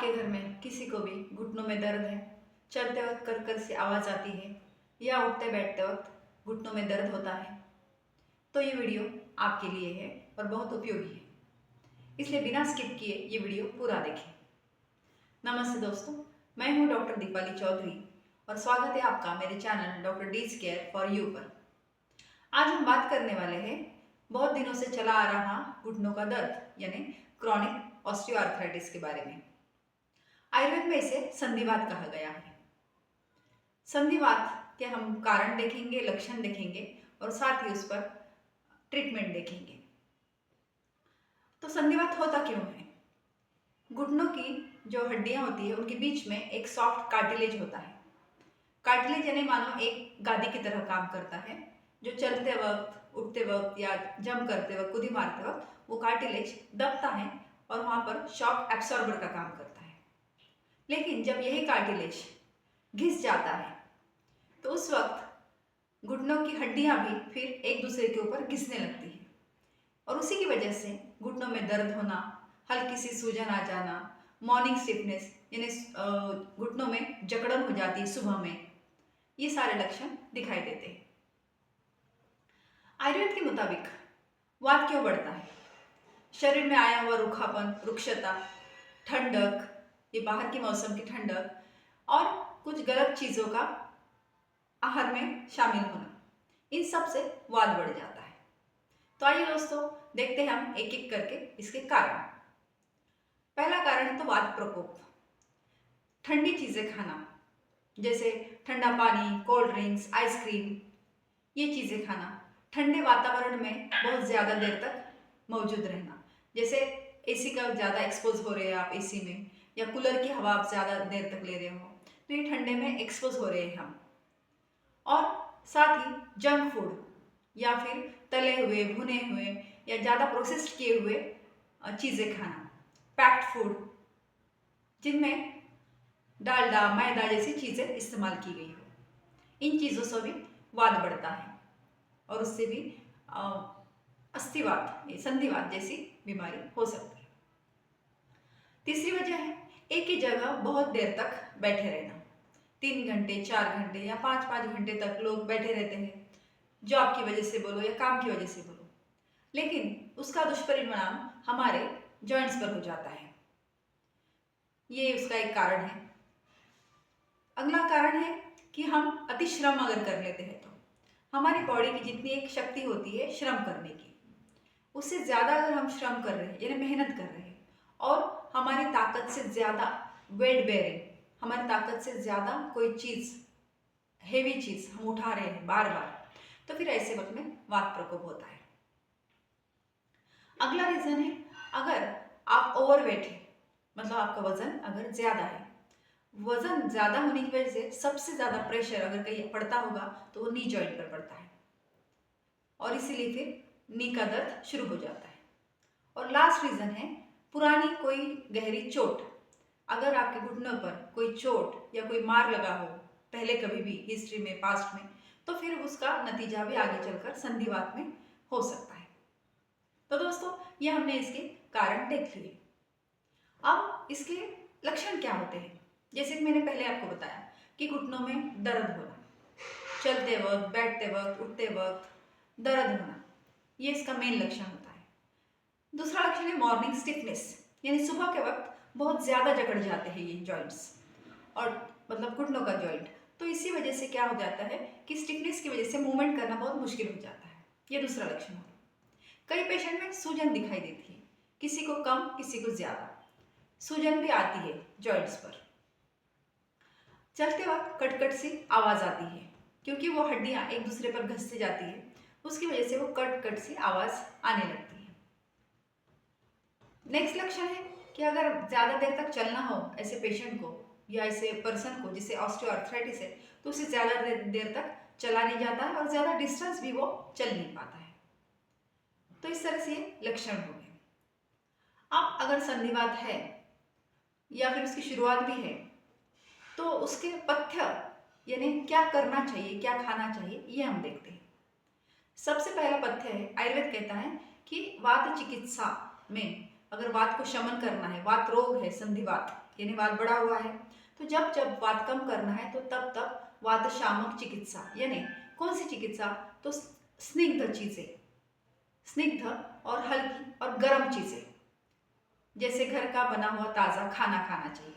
आपके घर में किसी को भी घुटनों में दर्द है, चलते वक्त कर कर सी आवाज़ आती है या उठते बैठते वक्त घुटनों में दर्द होता है, तो ये वीडियो आपके लिए है और बहुत उपयोगी है। इसलिए बिना स्किप किए ये वीडियो पूरा देखें। नमस्ते दोस्तों, मैं हूँ डॉक्टर दीपाली चौधरी और स्वागत है आपका मेरे channel Doctor D's care for you पर। आज हम बात करने वाले हैं बहुत दिनों से चला आ रहा घुटनों का दर्द यानी क्रॉनिक ऑस्टियोआर्थराइटिस के बारे में। आयुर्वेद में इसे संधिवात कहा गया है। संधिवात के हम कारण देखेंगे, लक्षण देखेंगे और साथ ही उस पर ट्रीटमेंट देखेंगे। तो संधिवात होता क्यों है? घुटनों की जो हड्डियां होती है उनके बीच में एक सॉफ्ट कार्टिलेज होता है। कार्टिलेज यानी मानो एक गादी की तरह काम करता है, जो चलते वक्त, उठते वक्त या जंप करते वक्त, कूदी मारते वक्त वो कार्टिलेज दबता है और वहां पर शॉक एब्सॉर्बर का काम करता है। लेकिन जब यही कार्टिलेज घिस जाता है तो उस वक्त घुटनों की हड्डियां भी फिर एक दूसरे के ऊपर घिसने लगती है और उसी की वजह से घुटनों में दर्द होना, हल्की सी सूजन आ जाना, मॉर्निंग स्टिफनेस यानी घुटनों में जकड़न हो जाती है सुबह में, ये सारे लक्षण दिखाई देते हैं। आयुर्वेद के मुताबिक वात क्यों बढ़ता है? शरीर में आया हुआ रूखापन, रुक्षता, ठंडक, ये बाहर के मौसम की ठंडक और कुछ गलत चीज़ों का आहार में शामिल होना, इन सब से वात बढ़ जाता है। तो आइए दोस्तों देखते हैं हम एक एक करके इसके कारण। पहला कारण है तो वात प्रकोप। ठंडी चीज़ें खाना, जैसे ठंडा पानी, कोल्ड ड्रिंक्स, आइसक्रीम, ये चीज़ें खाना, ठंडे वातावरण में बहुत ज़्यादा देर तक मौजूद रहना, जैसे एसी का ज़्यादा एक्सपोज हो रहे हैं आप एसी में, या कूलर की हवा आप ज़्यादा देर तक ले रहे हो तो ये ठंडे में एक्सपोज हो रहे हैं हम। और साथ ही जंक फूड या फिर तले हुए, भुने हुए या ज़्यादा प्रोसेस्ड किए हुए चीज़ें खाना, पैक्ड फूड जिनमें डालडा, मैदा जैसी चीज़ें इस्तेमाल की गई हो, इन चीज़ों से भी वात बढ़ता है और उससे भी अस्थिवात, संधिवात जैसी बीमारी हो सकती है। तीसरी वजह है एक ही जगह बहुत देर तक बैठे रहना। 3 घंटे, 4 घंटे या 5-5 घंटे तक लोग बैठे रहते हैं, जॉब की वजह से बोलो या काम की वजह से बोलो, लेकिन उसका दुष्परिणाम हमारे जॉइंट्स पर हो जाता है। ये उसका एक कारण है। अगला कारण है कि हम अतिश्रम अगर कर लेते हैं तो हमारी बॉडी की जितनी एक शक्ति होती है श्रम करने की, उससे ज़्यादा अगर हम श्रम कर रहे हैं यानी मेहनत कर रहे हैं और हमारी ताकत से ज़्यादा वेट बेयरिंग, हमारी ताकत से ज़्यादा कोई चीज़, हेवी चीज़ हम उठा रहे हैं बार बार, तो फिर ऐसे वक्त में वात प्रकोप होता है। अगला रीज़न है अगर आप ओवरवेट है, मतलब आपका वजन अगर ज़्यादा है, वजन ज़्यादा होने की वजह से सबसे ज़्यादा प्रेशर अगर कहीं पड़ता होगा तो वो नी जॉइंट पर पड़ता है और इसीलिए फिर नी का दर्द शुरू हो जाता है। और लास्ट रीज़न है पुरानी कोई गहरी चोट। अगर आपके घुटनों पर कोई चोट या कोई मार लगा हो पहले कभी भी हिस्ट्री में, पास्ट में, तो फिर उसका नतीजा भी आगे चलकर संधिवात में हो सकता है। तो दोस्तों ये हमने इसके कारण देख लिए। अब इसके लक्षण क्या होते हैं? जैसे कि मैंने पहले आपको बताया कि घुटनों में दर्द होना, चलते वक्त, बैठते वक्त, उठते वक्त दर्द होना, ये इसका मेन लक्षण होता है। दूसरा लक्षण है मॉर्निंग स्टिफनेस, यानी सुबह के वक्त बहुत ज़्यादा जकड़ जाते हैं ये जॉइंट्स और मतलब घुटनों का जॉइंट, तो इसी वजह से क्या हो जाता है कि स्टिफनेस की वजह से मूवमेंट करना बहुत मुश्किल हो जाता है। ये दूसरा लक्षण है। कई पेशेंट में सूजन दिखाई देती है, किसी को कम, किसी को ज़्यादा सूजन भी आती है जॉइंट्स पर। चलते वक्त कटकट सी आवाज़ आती है, क्योंकि वो हड्डियाँ एक दूसरे पर घसते जाती है, उसकी वजह से वो कट कट सी आवाज़ आने लगती है। नेक्स्ट लक्षण है कि अगर ज़्यादा देर तक चलना हो ऐसे पेशेंट को या ऐसे पर्सन को जिसे ऑस्टियोआर्थराइटिस है, तो उसे ज़्यादा देर तक चला नहीं जाता है और ज़्यादा डिस्टेंस भी वो चल नहीं पाता है। तो इस तरह से ये लक्षण हो गए। अब अगर संधिवात है या फिर उसकी शुरुआत भी है तो उसके पथ्य यानी क्या करना चाहिए, क्या खाना चाहिए, ये हम देखते हैं। सबसे पहला पथ्य है, आयुर्वेद कहता है कि वात चिकित्सा में अगर वात को शमन करना है, वात रोग है, संधिवात यानी वात बढ़ा हुआ है, तो जब जब वात कम करना है तो तब तब वात शामक चिकित्सा, यानी कौन सी चिकित्सा, तो स्निग्ध चीजें, स्निग्ध और हल्की और गर्म चीजें, जैसे घर का बना हुआ ताजा खाना खाना चाहिए।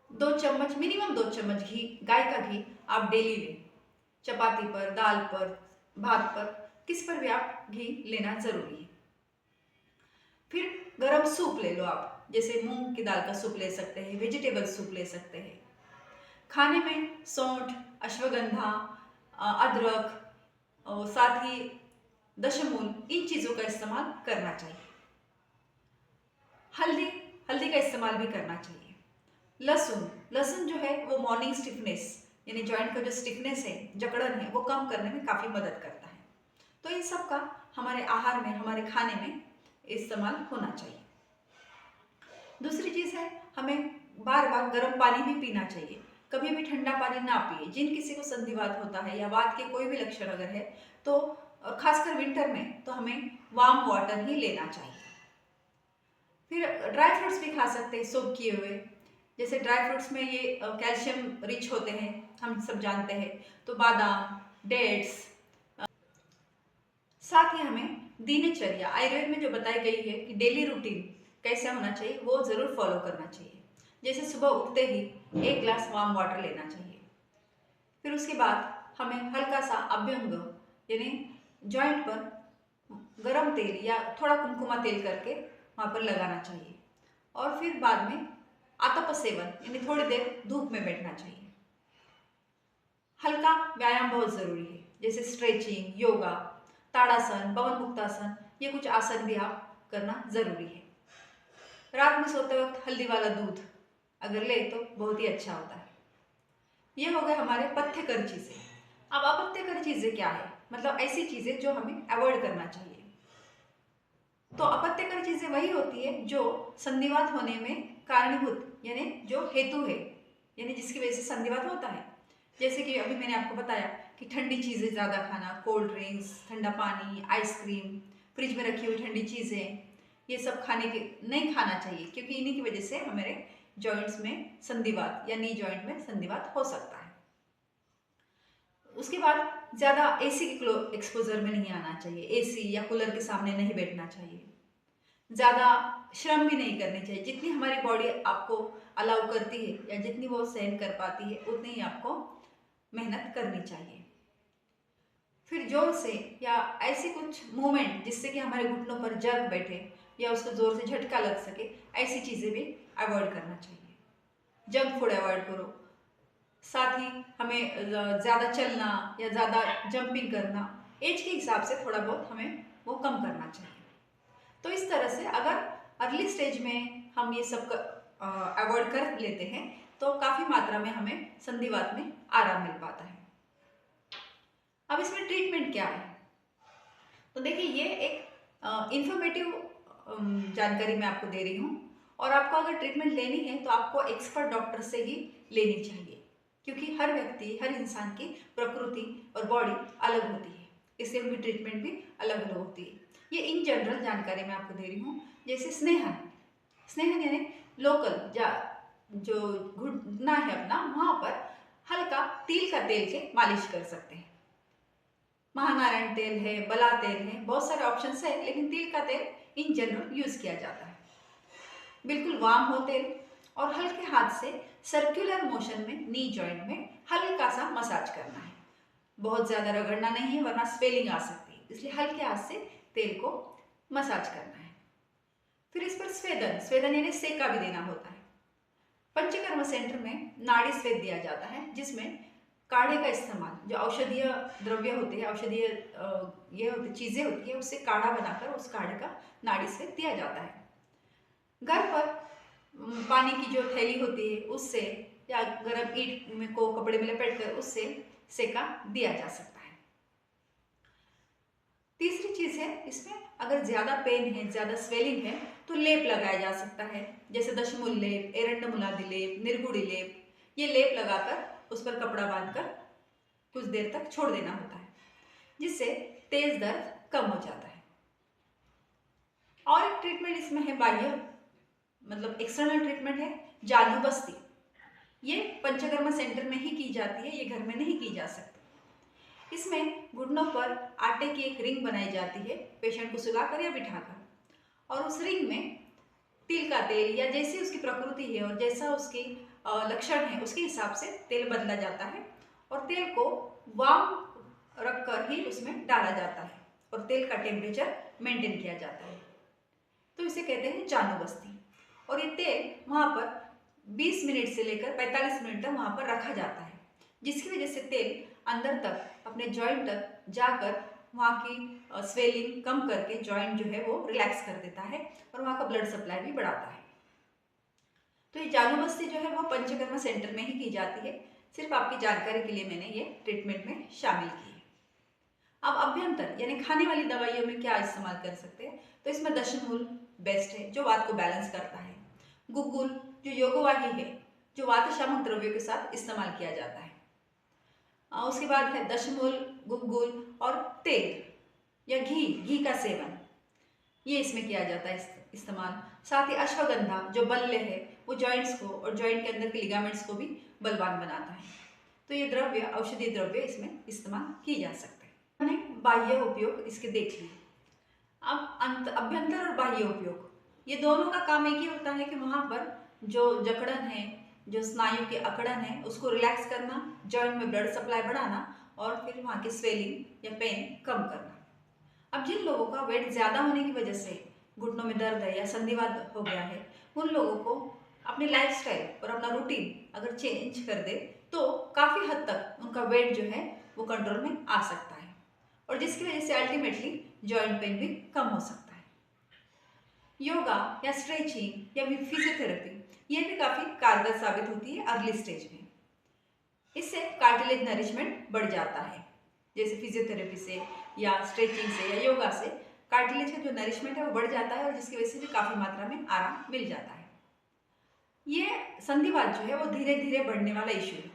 2 चम्मच, मिनिमम 2 चम्मच घी, गाय का घी आप डेली लें। चपाती पर, दाल पर, भात पर, किस पर भी आप घी लेना जरूरी है। फिर गरम सूप ले लो आप, जैसे मूंग की दाल का सूप ले सकते हैं, वेजिटेबल सूप ले सकते हैं। खाने में सौंठ, अश्वगंधा, अदरक और साथ ही दशमूल, इन चीजों का इस्तेमाल करना चाहिए। हल्दी, हल्दी का इस्तेमाल भी करना चाहिए। लहसुन, लहसुन जो है वो मॉर्निंग स्टिफनेस यानी जॉइंट का जो स्टिफनेस है, जकड़न है, वो कम करने में काफी मदद करता है। तो इन सब का हमारे आहार में, हमारे खाने में इस्तेमाल होना चाहिए। दूसरी चीज है, हमें बार बार गर्म पानी भी पीना चाहिए, कभी भी ठंडा पानी ना पिए। जिन किसी को संधिवात होता है या वात के कोई भी लक्षण अगर है तो खासकर विंटर में तो हमें वार्म वाटर ही लेना चाहिए। फिर ड्राई फ्रूट्स भी खा सकते हैं सोक किए हुए, जैसे ड्राई फ्रूट्स में ये कैल्शियम रिच होते हैं, हम सब जानते हैं, तो बादाम, डेट्स। साथ ही हमें दिनचर्या आयुर्वेद में जो बताई गई है कि डेली रूटीन कैसे होना चाहिए वो जरूर फॉलो करना चाहिए। जैसे सुबह उठते ही 1 ग्लास वार्म वाटर लेना चाहिए। फिर उसके बाद हमें हल्का सा अभ्यंग यानी जॉइंट पर गरम तेल या थोड़ा कुमकुमा तेल करके वहाँ पर लगाना चाहिए। और फिर बाद में आतप सेवन यानी थोड़ी देर धूप में बैठना चाहिए। हल्का व्यायाम बहुत जरूरी है, जैसे स्ट्रेचिंग, योगा, ताड़ासन, पवन मुक्तासन, ये कुछ आसन भी आप करना जरूरी है। रात में सोते वक्त हल्दी वाला दूध अगर ले तो बहुत ही अच्छा होता है। ये हो गए हमारे पथ्यकर चीजें। अब अपथ्यकर चीजें क्या है, मतलब ऐसी चीजें जो हमें अवॉइड करना चाहिए। तो अपथ्यकर चीजें वही होती है जो संधिवात होने में कारणीभूत यानी जो हेतु है, यानी जिसकी वजह से संधिवात होता है। जैसे कि अभी मैंने आपको बताया कि ठंडी चीजें ज्यादा खाना, कोल्ड ड्रिंक्स, ठंडा पानी, आइसक्रीम, फ्रिज में रखी हुई ठंडी चीजें, ये सब खाने के नहीं खाना चाहिए, क्योंकि इन्हीं की वजह से हमारे जॉइंट्स में संधिवात या नी जॉइंट में संधिवात हो सकता है। उसके बाद ज्यादा एसी के एक्सपोजर में नहीं आना चाहिए, एसी या कूलर के सामने नहीं बैठना चाहिए। ज्यादा श्रम भी नहीं करनी चाहिए, जितनी हमारी बॉडी आपको अलाउ करती है या जितनी वो सहन कर पाती है उतनी ही आपको मेहनत करनी चाहिए। फिर जोर से या ऐसे कुछ मूवमेंट जिससे कि हमारे घुटनों पर जर्क बैठे या उसको जोर से झटका लग सके, ऐसी चीजें भी अवॉइड करना चाहिए। जंक फूड अवॉइड करो। साथ ही हमें ज्यादा चलना या ज्यादा जंपिंग करना, एज के हिसाब से थोड़ा बहुत हमें वो कम करना चाहिए। तो इस तरह से अगर अर्ली स्टेज में हम ये सब अवॉइड कर लेते हैं तो काफी मात्रा में हमें संधिवात में आराम मिल पाता है। अब इसमें ट्रीटमेंट क्या है, तो देखिए ये एक इंफॉर्मेटिव जानकारी मैं आपको दे रही हूँ, और आपको अगर ट्रीटमेंट लेनी है तो आपको एक्सपर्ट डॉक्टर से ही लेनी चाहिए, क्योंकि हर व्यक्ति, हर इंसान की प्रकृति और बॉडी अलग होती है, इसलिए उनकी ट्रीटमेंट भी अलग अलग होती है। ये इन जनरल जानकारी मैं आपको दे रही हूँ। जैसे स्नेहन, स्नेहन यानी लोकल जो घुटना है अपना, वहां पर हल्का तिल का तेल से मालिश कर सकते हैं। महानारायण तेल है, बला तेल है, बहुत सारे ऑप्शंस है, लेकिन तिल का तेल इन जनरल यूज किया जाता है। बिल्कुल वार्म हो तेल, और हल्के हाथ से सर्कुलर मोशन में नी जॉइंट में हल्का सा मसाज करना है। बहुत ज्यादा रगड़ना नहीं है वरना स्वेलिंग आ सकती है, इसलिए हल्के हाथ से तेल को मसाज करना है। फिर इस पर स्वेदन, स्वेदन यानी सेका भी देना होता है। पंचकर्म सेंटर में नाड़ी स्वेद दिया जाता है, जिसमें काढ़े का इस्तेमाल, जो औषधीय द्रव्य होते हैं, औषधीय ये होती चीजें होती है, उससे काढ़ा बनाकर उस काढ़े का नाड़ी स्वेद दिया जाता है। घर पर पानी की जो थैली होती है उससे या गर्म ईंट में को कपड़े में लपेट कर उससे सेका दिया जा सकता है। तीसरी चीज है, इसमें अगर ज्यादा पेन है, ज्यादा स्वेलिंग है तो लेप लगाया जा सकता है, जैसे दशमूल लेप, एरंडमुलादि लेप, निर्गुड़ी लेप। ये लेप लगाकर उस पर कपड़ा बांधकर कुछ देर तक छोड़ देना होता है, जिससे तेज दर्द कम हो जाता है। और एक ट्रीटमेंट इसमें है बाह्य, मतलब एक्सटर्नल ट्रीटमेंट है जादू बस्ती। ये पंचकर्मा सेंटर में ही की जाती है, ये घर में नहीं की जा सकती। इसमें घुटनों पर आटे की एक रिंग बनाई जाती है, पेशेंट को सुलाकर या बिठाकर, और उस रिंग में तिल का तेल या जैसी उसकी प्रकृति है और जैसा उसकी लक्षण है उसके हिसाब से तेल बदला जाता है, और तेल को वार्म रखकर ही उसमें डाला जाता है और तेल का टेम्परेचर मेंटेन किया जाता है। तो इसे कहते हैं जादू बस्ती। और ये तेल वहाँ पर 20 मिनट से लेकर 45 मिनट तक वहाँ पर रखा जाता है, जिसकी वजह से तेल अंदर तक अपने जॉइंट तक जाकर वहाँ की स्वेलिंग कम करके जॉइंट जो है वो रिलैक्स कर देता है और वहाँ का ब्लड सप्लाई भी बढ़ाता है। तो ये जादू बस्ती जो है वो पंचकर्मा सेंटर में ही की जाती है। सिर्फ आपकी जानकारी के लिए मैंने ये ट्रीटमेंट में शामिल की है। अब अभ्यंतर यानी खाने वाली दवाइयों में क्या इस्तेमाल कर सकते हैं, तो इसमें दशमूल बेस्ट है जो वात को बैलेंस करता है। गुग्गुल जो योगवाही है जो वात शामक द्रव्यों के साथ इस्तेमाल किया जाता है। उसके बाद है दशमूल, गुग्गुल और तेल या घी का सेवन, ये इसमें किया जाता है इस्तेमाल। साथ ही अश्वगंधा जो बल्ले है वो जॉइंट्स को और जॉइंट के अंदर के लिगामेंट्स को भी बलवान बनाता है। तो ये द्रव्य, औषधीय द्रव्य इसमें इस्तेमाल की जा सकते हैं। हमने बाह्य उपयोग इसके देख लिए। अब अभ्यंतर और बाह्य उपयोग, ये दोनों का काम एक ही होता है कि वहाँ पर जो जकड़न है, जो स्नायु की अकड़न है उसको रिलैक्स करना, जॉइंट में ब्लड सप्लाई बढ़ाना और फिर वहाँ की स्वेलिंग या पेन कम करना। अब जिन लोगों का वेट ज़्यादा होने की वजह से घुटनों में दर्द है या संधिवात हो गया है, उन लोगों को अपनी लाइफस्टाइल और अपना रूटीन अगर चेंज कर दे तो काफ़ी हद तक उनका वेट जो है वो कंट्रोल में आ सकता है, और जिसकी वजह से अल्टीमेटली जॉइंट पेन भी कम हो सकता है। योगा या स्ट्रेचिंग या फिजियोथेरेपी ये भी काफ़ी कारगर साबित होती है अर्ली स्टेज में। इससे कार्टिलेज नरिशमेंट बढ़ जाता है, जैसे फिजियोथेरेपी से या स्ट्रेचिंग से या योगा से कार्टिलेज का जो नरिशमेंट है वो बढ़ जाता है और जिसकी वजह से भी काफ़ी मात्रा में आराम मिल जाता है। ये संधिवात जो है वो धीरे धीरे बढ़ने वाला इशू है,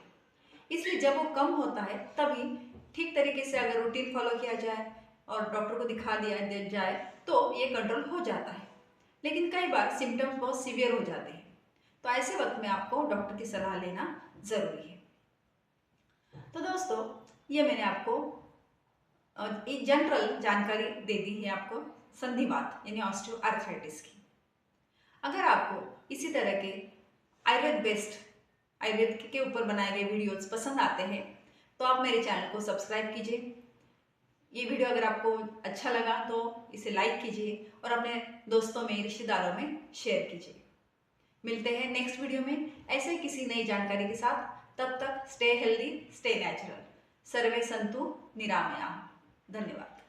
इसलिए जब वो कम होता है तभी ठीक तरीके से अगर रूटीन फॉलो किया जाए और डॉक्टर को दिखा दिया जाए तो ये कंट्रोल हो जाता है। लेकिन कई बार सिम्टम्स बहुत सीवियर हो जाते हैं, तो ऐसे वक्त में आपको डॉक्टर की सलाह लेना ज़रूरी है। तो दोस्तों, ये मैंने आपको एक जनरल जानकारी दे दी है आपको संधिवात यानी ऑस्टियोआर्थराइटिस की। अगर आपको इसी तरह के आयुर्वेद के ऊपर बनाए गए वीडियोस पसंद आते हैं तो आप मेरे चैनल को सब्सक्राइब कीजिए। ये वीडियो अगर आपको अच्छा लगा तो इसे लाइक कीजिए और अपने दोस्तों में, रिश्तेदारों में शेयर कीजिए। मिलते हैं नेक्स्ट वीडियो में ऐसे ही किसी नई जानकारी के साथ। तब तक स्टे हेल्दी, स्टे नेचुरल। सर्वे संतु निरामया। धन्यवाद।